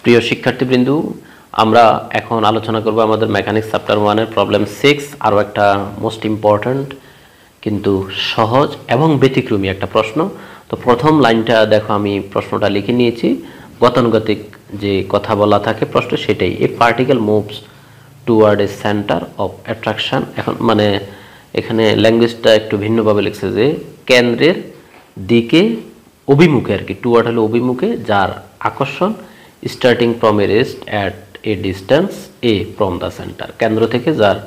প্রিয় শিক্ষার্থীবৃন্দ, আমরা এখন আলোচনা করব আমাদের মেকানিক্স চ্যাপ্টার 1 এর প্রবলেম 6। আরও একটা মোস্ট ইম্পর্ট্যান্ট কিন্তু সহজ এবং ব্যতিক্রমী একটা প্রশ্ন। তো প্রথম লাইনটা দেখো, আমি প্রশ্নটা লিখে নিয়েছি। গতানুগতিক যে কথা বলা থাকে প্রশ্ন সেটাই, a particle moves toward a center of attraction. এখন মানে এখানে ল্যাঙ্গুয়েজটা একটু ভিন্নভাবে লিখছে যে কেন্দ্রের দিকে অভিমুখে, আর কি টুয়ার্ড হলো অভিমুখে, যার আকর্ষণ starting from a rest at a distance A from the centre. কেন্দ্র থেকে যার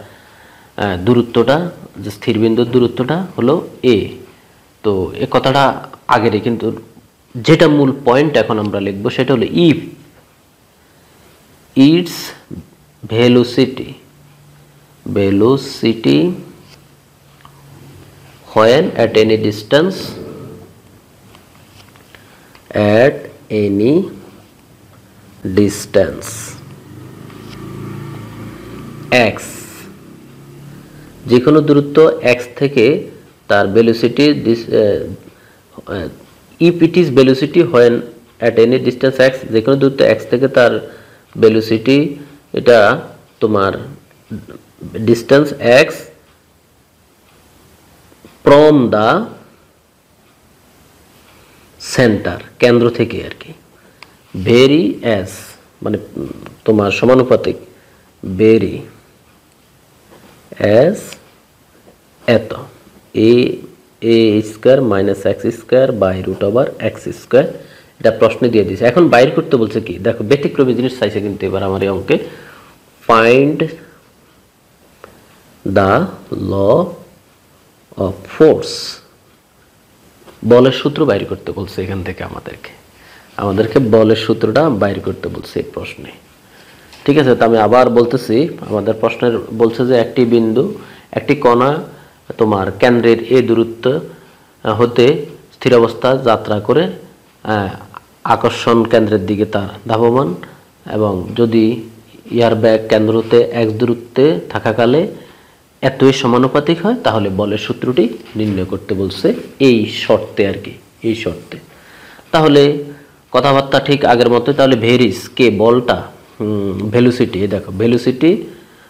দূরত্বটা, যে স্থিরবিন্দুর দূরত্বটা হলো এ। তো এ কথাটা আগেরই, কিন্তু যেটা মূল পয়েন্ট এখন আমরা লিখব সেটা হলো if it's velocity when at any distance x, যে কোনো দূরত্ব x থেকে তার velocity if it is velocity when at any distance x, যে কোনো দূরত্ব x থেকে তার ভেলোসিটি, এটা তোমার distance x from the centre, কেন্দ্র থেকে আর কি, ভেরি এস মানে তোমার সমানুপাতিক, ভেরি এস এত, a square minus x square by root over x square. এটা প্রশ্নে দিয়ে দিয়েছে। এখন বাইর করতে বলছে কি, দেখো ব্যতিক্রমী জিনিস চাইছে কিন্তু এবার আমার এই অঙ্কে। Find the law of force, বলের সূত্র বাইর করতে বলছে। এখান থেকে আমাদেরকে বলের সূত্রটা বাইর করতে বলছে এই প্রশ্নে। ঠিক আছে, তো আমি আবার বলতেছি, আমাদের প্রশ্নের বলছে যে একটি বিন্দু, একটি কণা তোমার কেন্দ্রের এ দূরত্ব হতে স্থির অবস্থা যাত্রা করে আকর্ষণ কেন্দ্রের দিকে তার ধাবমান, এবং যদি ইয়ার ব্যাগ কেন্দ্র হতে এক দূরত্বে থাকাকালে এতই সমানুপাতিক হয়, তাহলে বলের সূত্রটি নির্ণয় করতে বলছে এই শর্তে আর কি, এই শর্তে। তাহলে কথাবার্তা ঠিক আগের মতো। তাহলে ভেরিস কে বলটা, ভেলোসিটি, দেখো ভেলোসিটি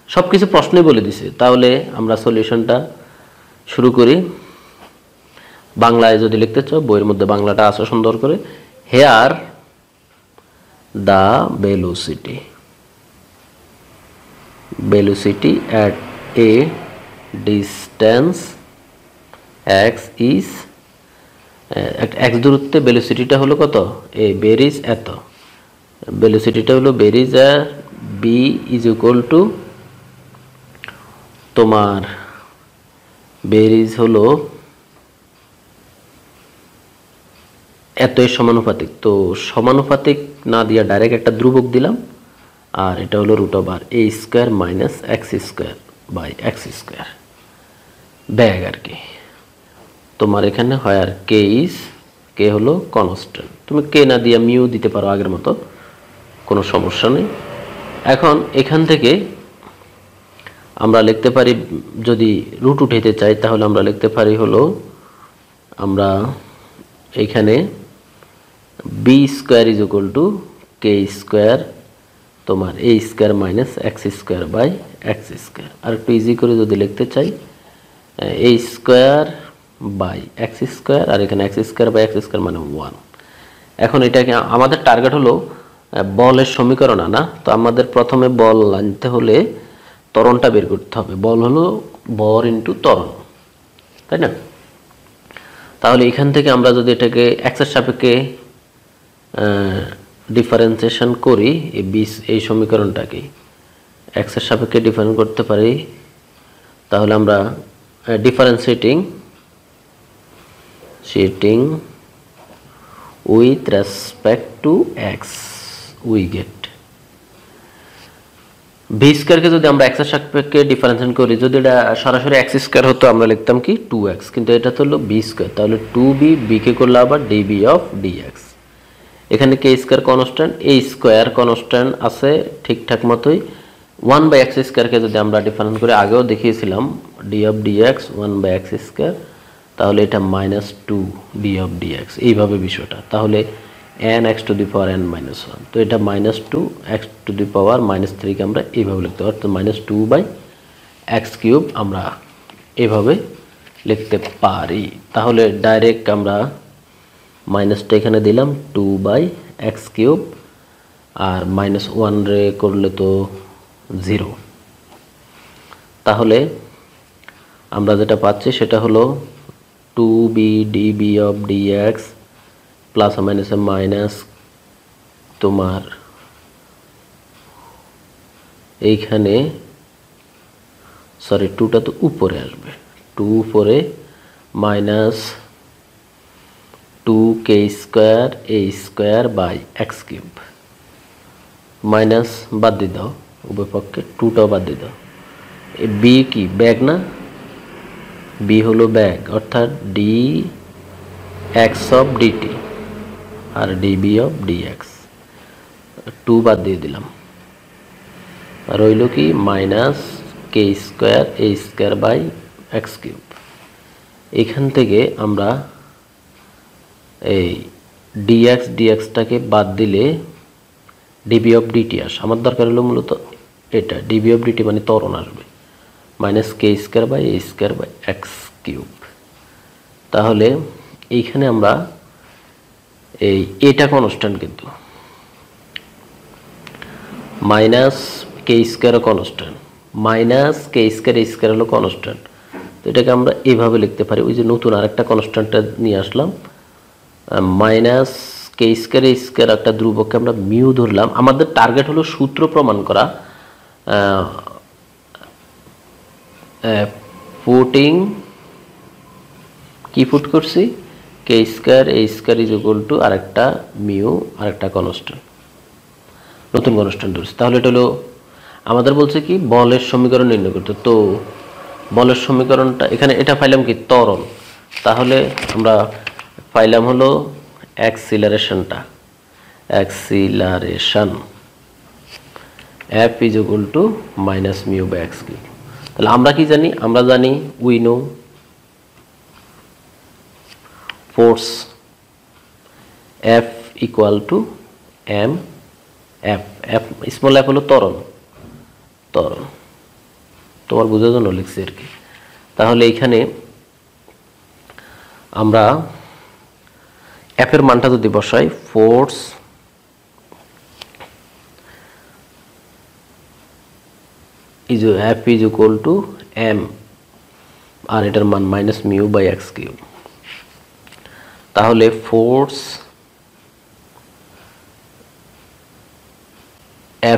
সব কিছু প্রশ্নই বলে দিছে। তাহলে আমরা সলিউশনটা শুরু করি। বাংলায় যদি লিখতে চাও, বইয়ের মধ্যে বাংলাটা আছে সুন্দর করে। Here the velocity at a distance x is x দূরত্বে ভেলোসিটিটা হলো কত, এ বেরিজ এত, ভেলোসিটিটা হলো বেরিজ, বি ইজ ইকুয়াল টু তোমার বেরিজ হলো এতই সমানুপাতিক। তো সমানুপাতিক না দিয়া ডাইরেক্ট একটা ধ্রুবক দিলাম, আর এটা হলো root over a square minus x square by x square, ব্যাগ আর কি। তোমার এখানে হয় আর কে হলো কনস্ট্যান্ট, তুমি কে না দিয়া মিউ দিতে পারো আগের মতো, কোনো সমস্যা নেই। এখন এখান থেকে আমরা লিখতে পারি, যদি রুট উঠাইতে চাই তাহলে আমরা লিখতে পারি হলো, আমরা এখানে B square is equal to K square তোমার a square minus x square by x square. আর একটু ইজি করে যদি লিখতে চাই, a square by x square, আর এখানে x square by x square মানে 1। এখন এটাকে আমাদের টার্গেট হলো বলের সমীকরণ আনা। তো আমাদের প্রথমে বল আনতে হলে ত্বরণটা বের করতে হবে। বল হলো ভর ইন্টু ত্বরণ, তাই না? তাহলে এখান থেকে আমরা যদি এটাকে এক্সের সাপেক্ষে ডিফারেন্সিয়েশন করি, এই সমীকরণটাকে এক্সের সাপেক্ষে ডিফারেন্স করতে পারি, তাহলে আমরা differentiating with respect to x we get V স্কোয়ারকে যদি আমরা এক্সের সাপেক্ষে ডিফারেন্সিয়েশন করি, যদি এটা সরাসরি এক্স স্কোয়ার হতো আমরা লিখতাম কি 2x, কিন্তু এটা তো হলো বি স্কোয়ার, তাহলে 2b কে করলে আবার ডিবি অফ ডিএক্স। এখানে k square constant, a square constant আছে ঠিকঠাক মতোই। 1/x স্কোয়ারকে যদি আমরা ডিফারেন্স করে, আগেও দেখিয়েছিলাম D of dx 1/x square, তাহলে এটা -2 ডি অফ ডিএক্স, এইভাবে বিষয়টা। তাহলে n x to the power n minus 1। তো এটা minus to x to the power minus 3কে আমরা এইভাবে লিখতে পারি, অর্থাৎ মাইনাস 2/x³ আমরা এভাবে লিখতে পারি। তাহলে ডাইরেক্ট আমরা মাইনাসটা এখানে দিলাম 2/x³ আর মাইনাস 1 রে করলে তো 0। তাহলে আমরা যেটা পাচ্ছি সেটা হলো 2b db of dx plus minus minus তোমার এইখানে সরি 2টা তো উপরে আসবে, 2 উপরে মাইনাস 2k² a² মাইনাস বাদ দিয়ে দাও উভয় পক্ষে, 2টাও বাদ দিয়ে দাও। বি কি ব্যাগ না, বি হলো ব্যাগ, অর্থাৎ dx of dt R db of dx, 2 বাদ দিয়ে দিলাম, আর রইল কি মাইনাস k² a²/x³। এখান থেকে আমরা এই dxটাকে বাদ দিলে db of dt আসে, আমার দরকার হলো মূলত এটা, db of dt মানে ত্বরণ আসবে, মাইনাস k² a²/x³। তাহলে এইখানে আমরা এই এটা কনস্ট্যান্ট, কিন্তু minus k² constant, minus k² a² হলো কনস্ট্যান্ট। তো এটাকে আমরা এইভাবে লিখতে পারি, ওই যে নতুন আরেকটা কনস্ট্যান্টটা নিয়ে আসলাম, মাইনাস k² a² একটা ধ্রুবককে আমরা মিউ ধরলাম। আমাদের টার্গেট হলো সূত্র প্রমাণ করা, পুটিং কি পুট করছি, k² a² is equal two আরেকটা মিউ আরেকটা কনস্ট্যান্ট, নতুন কনস্ট্যান্ট ধরছি। তাহলে এটা হলো আমাদের বলছে কি বলের সমীকরণ নির্ণয় করতে। তো বলের সমীকরণটা এখানে এটা পাইলাম কি ত্বরণ, তাহলে আমরা পাইলাম হলো অ্যাক্সিলারেশনটা, acceleration f is equal to minus mu by x³। তাহলে আমরা কি জানি, আমরা জানি we know force f equal to m f, f small f হলো ত্বরণ, ত্বরণ তোমার বোঝার জন্য লিখছি আর কি। তাহলে এখানে আমরা f এর মানটা যদি বসাই, force is f is equal to m আর এটার মান মাইনাস মিউ বাই x³। তাহলে force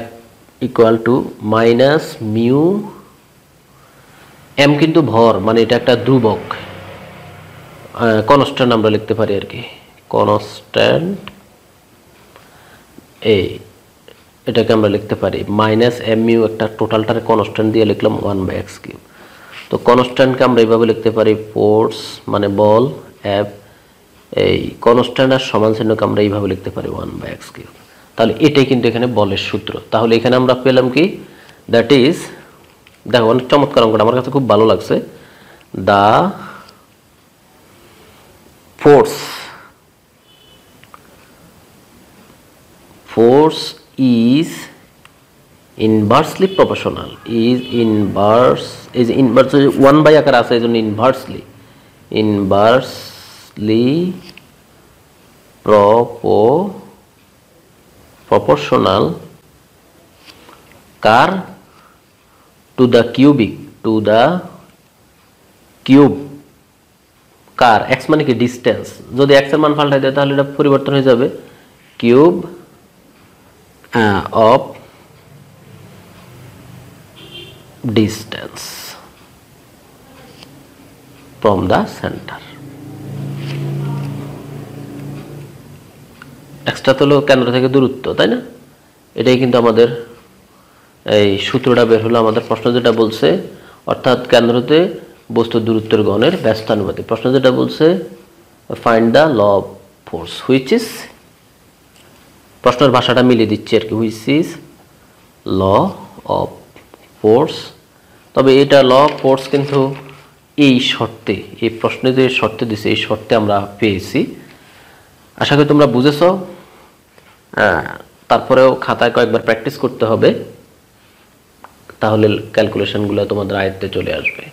f equal to minus mu, m কিন্তু ভর, মানে এটা একটা ধ্রুবক, কনস্ট্যান্ট আমরা লিখতে পারি আর কি, কনস্ট্যান্ট এটাকে আমরা লিখতে পারি মাইনাস এম মিউ, একটা টোটালটার কনস্ট্যান্ট দিয়ে লিখলাম 1/x³। তো কনস্ট্যান্টকে আমরা এইভাবে লিখতে পারি, ফোর্স মানে বল f, এই কনস্ট্যান্ট আর সমান চিহ্নকে আমরা এইভাবে লিখতে পারি 1/x³। তাহলে এটাই কিন্তু এখানে বলের সূত্র। তাহলে এখানে আমরা পেলাম কি, দ্যাট ইজ, দেখো অনেক চমৎকার অঙ্কটা, আমার কাছে খুব ভালো লাগছে, দা force is inversely proportional, is inverse 1 by আকার আছে, এজন্য inversely proportional car, to the cubic, to the cube car, x মানে কি ডিস্টেন্স, যদি x এর মান পাল্টাই দেয় তাহলে এটা পরিবর্তন হয়ে যাবে cube of distance from the center। Extra তো হলো কেন্দ্র থেকে দূরত্ব, তাই না? এটাই কিন্তু আমাদের এই সূত্রটা বের হলো। আমাদের প্রশ্ন যেটা বলছে, অর্থাৎ কেন্দ্রতে বস্তুর দূরত্বের গণের ব্যস্তানুপাতিক। প্রশ্ন যেটা বলছে find the law of force, which is, প্রশ্নের ভাষাটা মিলিয়ে দিচ্ছি আর কি, which is law of force. তবে এটা ল অফ ফোর্স কিন্তু এই শর্তে, এই প্রশ্নে যে শর্তে দিছে এই শর্তে আমরা পেয়েছি। আশা করি তোমরা বুঝেছ। তারপরেও খাতায় কয়েকবার প্র্যাকটিস করতে হবে, তাহলে ক্যালকুলেশনগুলো তোমাদের আয়ত্তে চলে আসবে।